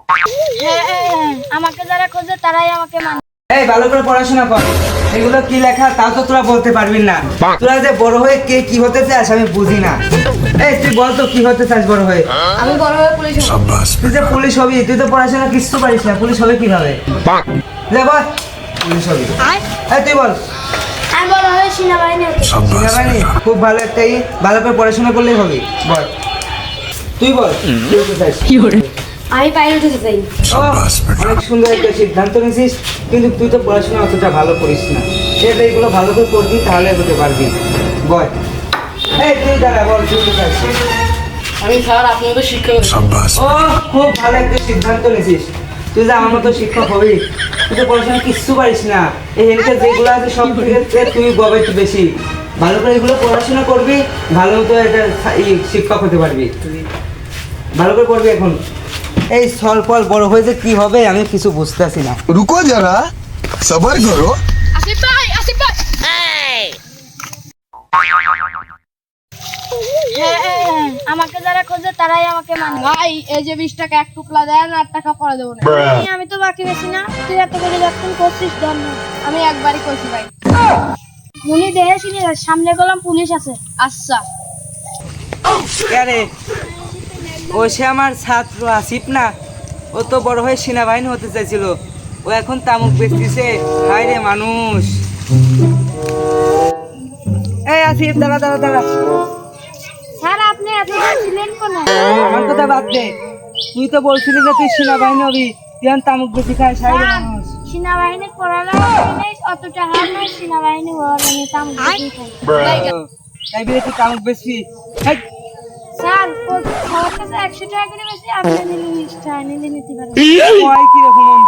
হ্যাঁ, আমাকে যারা খোঁজে তারাই আমাকে মানে। এই ভালো করে পড়াশোনা কর, এগুলো কি লেখা তাও তো তোরা বলতে পারবি না। তোরা যে বড় হয়ে কে কি হতে চাস আমি বুঝি না। এই তুই বল তো কি হতে চাস বড় হয়ে? আমি বড় হয়ে পুলিশ হব। তুই যে পুলিশ হবি, তুই তো পড়াশোনা কিছু পারিস না, পুলিশ হবে কিভাবে? যা বল পুলিশ হবি। এই তুই বল। আমি বড় হয়ে সেনাবাহিনী হব। সেনাবাহিনী খুব ভালো একটা ভালো করে পড়াশোনা করলেই হবে। বল তুই বল তুই হতে চাস? আমি পাইলট হতে চাই। ও, অনেক সুন্দর একটা সিদ্ধান্ত নিয়েছিস, কিন্তু তুই তো পড়াশোনা অতটা ভালো করিস না। সেটা এগুলো ভালো করে করবি তাহলে হতে পারবি। বল এই তুই দাঁড়া, বল তুই হতে চাস? আমি স্যার আপনার মতো শিক্ষক। ও, খুব ভালো একটা সিদ্ধান্ত নিয়েছিস। তুই যে আমার মতো শিক্ষক হবি, তুই তো পড়াশোনা কিচ্ছু পারিস না। এই হেলথে যেগুলো আছে সব থেকে তুই গবে একটু বেশি ভালো করে এগুলো পড়াশোনা করবি, ভালো মতো এটা শিক্ষক হতে পারবি। ভালো করে পড়বি এখন। এই ফল বড় হয়ে যে কি হবে আমি কিছু বুঝতেছি না। रुको जरा सबर करो। আসিফ ভাই, আসিফ ভাই। হ্যাঁ, আমাকে যারা খোঁজে তারাই আমাকে মানে। ভাই এই যে 20 টাকা এক টুকলা দেন, 8 টাকা পরে দেবো না। আমি তো বাকি বেশি না, তুই এত করে যখন করছিস ধর না। আমি একবারই কইছি ভাই। উনি দেহে শুনি সামনে গেলাম পুলিশ আছে। আচ্ছা আরে ও সে আমার ছাত্র আসিফ না, ও তো বড় হয়ে সেনাবাহিনী হতে চাইছিল, ও এখন তামুক বেচতেছে। হায় রে মানুষ। এই আসিফ দাঁড়া দাঁড়া দাঁড়া। স্যার আপনি এত ছিলেন কোন? আমার কথা বাদ দে, তুই তো বলছিলি যে তুই সেনাবাহিনী হবি, তুই এখন তামুক বেশি খাস। হায় রে মানুষ। সেনাবাহিনী পড়ালে অতটা হার নয়, সেনাবাহিনী হওয়ার আমি কাম তাই বলে তুই তামুক বেশি? স্যার সবার কাছে 100 টাকা করে বেশি, আপনি নিলে 20 টাকা নিলে নিতে পারেন। কিরকম